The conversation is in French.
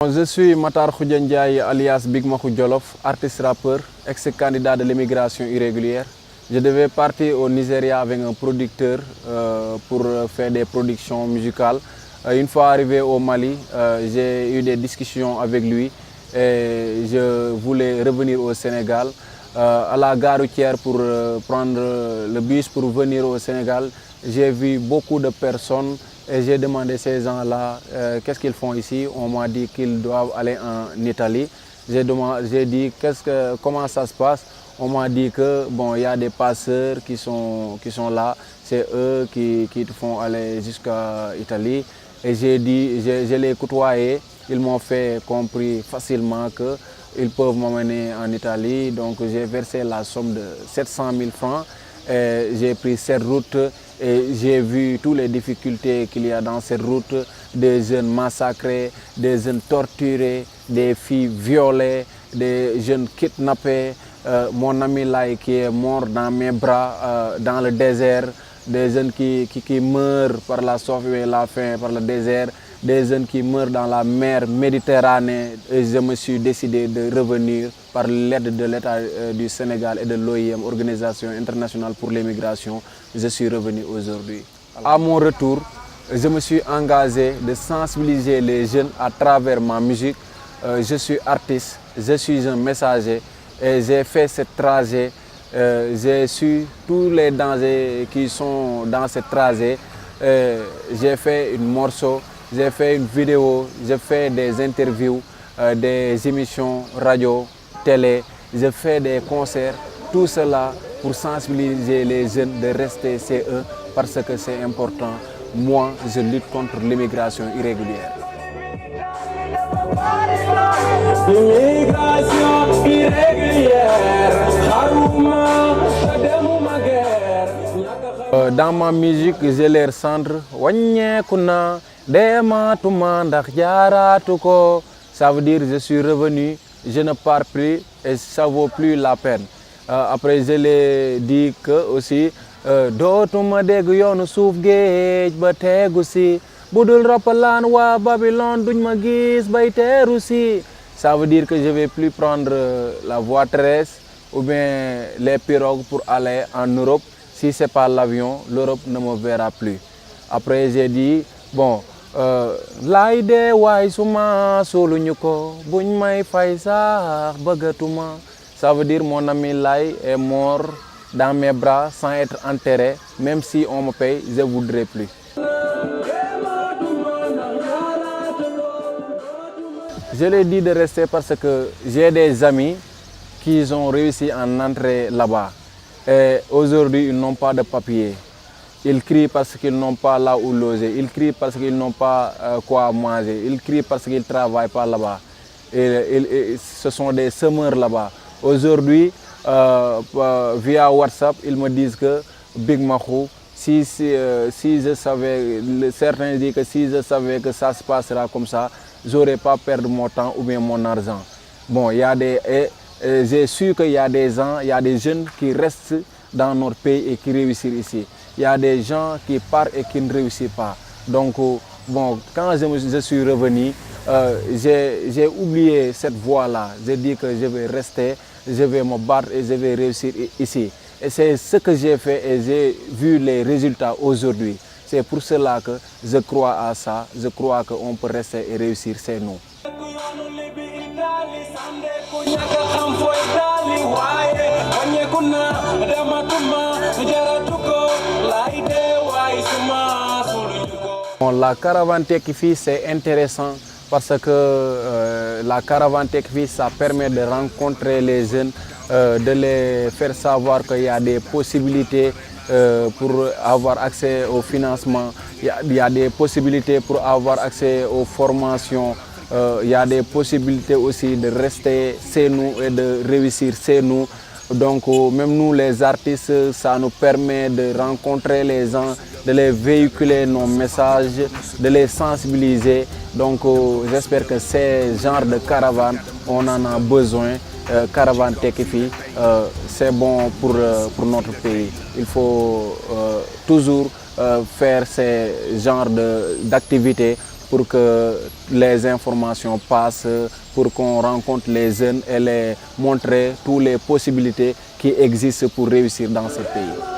Je suis Matar Khoudjandiaye alias Big Mahou Jolof, artiste rappeur, ex-candidat de l'immigration irrégulière. Je devais partir au Nigeria avec un producteur pour faire des productions musicales. Une fois arrivé au Mali, j'ai eu des discussions avec lui et je voulais revenir au Sénégal. À la gare routière pour prendre le bus pour venir au Sénégal, j'ai vu beaucoup de personnes et j'ai demandé à ces gens-là qu'est-ce qu'ils font ici. On m'a dit qu'ils doivent aller en Italie. J'ai dit comment ça se passe. On m'a dit que bon, il y a des passeurs qui sont là, c'est eux qui te font aller jusqu'à Italie. Et je les côtoyé, ils m'ont fait comprendre facilement qu'ils peuvent m'emmener en Italie. Donc j'ai versé la somme de 700 000 francs. J'ai pris cette route et j'ai vu toutes les difficultés qu'il y a dans cette route, des jeunes massacrés, des jeunes torturés, des filles violées, des jeunes kidnappés. Mon ami là qui est mort dans mes bras dans le désert, des jeunes qui meurent par la soif et la faim, par le désert, des jeunes qui meurent dans la mer Méditerranée. Et je me suis décidé de revenir par l'aide de l'État du Sénégal et de l'OIM, Organisation internationale pour l'immigration. Je suis revenu aujourd'hui. À mon retour, je me suis engagé de sensibiliser les jeunes à travers ma musique. Je suis artiste, je suis un messager et j'ai fait ce trajet. J'ai su tous les dangers qui sont dans ce trajet. J'ai fait un morceau, j'ai fait une vidéo, j'ai fait des interviews, des émissions radio, télé, j'ai fait des concerts, tout cela pour sensibiliser les jeunes de rester chez eux parce que c'est important. Moi, je lutte contre l'immigration irrégulière. L'immigration irrégulière. Dans ma musique, j'ai l'air cendre. Ça veut dire je suis revenu, je ne pars plus et ça vaut plus la peine. Après, je l'ai dit que aussi, dootuma dégg yoonu suuf géej ba teegu si budul roppalaan waa Babylone duñ ma gis bay teeru si. Ça veut dire que je ne vais plus prendre la voie terrestre ou bien les pirogues pour aller en Europe. Si ce n'est pas l'avion, l'Europe ne me verra plus. Après, j'ai dit, bon, laay dee waay suma suuluñu ko buñ may fay sax bëggatuma. Ça veut dire mon ami Laye est mort dans mes bras sans être enterré. Même si on me paye, je ne voudrais plus. Je l'ai dit de rester parce que j'ai des amis qui ont réussi à entrer là-bas. Et aujourd'hui, ils n'ont pas de papier. Ils crient parce qu'ils n'ont pas là où loger. Ils crient parce qu'ils n'ont pas quoi manger. Ils crient parce qu'ils ne travaillent pas là-bas. Et ce sont des semeurs là-bas. Aujourd'hui, via WhatsApp, ils me disent que Big Mahou, si je savais, certains disent que si je savais que ça se passera comme ça, je n'aurais pas perdu mon temps ou bien mon argent. Bon, j'ai su qu'il y a des gens, il y a des jeunes qui restent dans notre pays et qui réussissent ici. Il y a des gens qui partent et qui ne réussissent pas. Donc, bon, quand je suis revenu, j'ai oublié cette voie-là. J'ai dit que je vais rester, je vais me battre et je vais réussir ici. Et c'est ce que j'ai fait et j'ai vu les résultats aujourd'hui. C'est pour cela que je crois à ça. Je crois qu'on peut rester et réussir, c'est nous. Bon, la caravane Tekfi, c'est intéressant parce que la caravane Tekfi, ça permet de rencontrer les jeunes, de les faire savoir qu'il y a des possibilités pour avoir accès au financement, il y a des possibilités pour avoir accès aux formations, il y a des possibilités aussi de rester chez nous et de réussir chez nous. Donc même nous les artistes, ça nous permet de rencontrer les gens, de les véhiculer nos messages, de les sensibiliser. Donc j'espère que ces genres de caravanes, on en a besoin. Caravane Tekfi, c'est bon pour notre pays. Il faut toujours faire ces genres d'activités pour que les informations passent, pour qu'on rencontre les jeunes et les montrer toutes les possibilités qui existent pour réussir dans ce pays.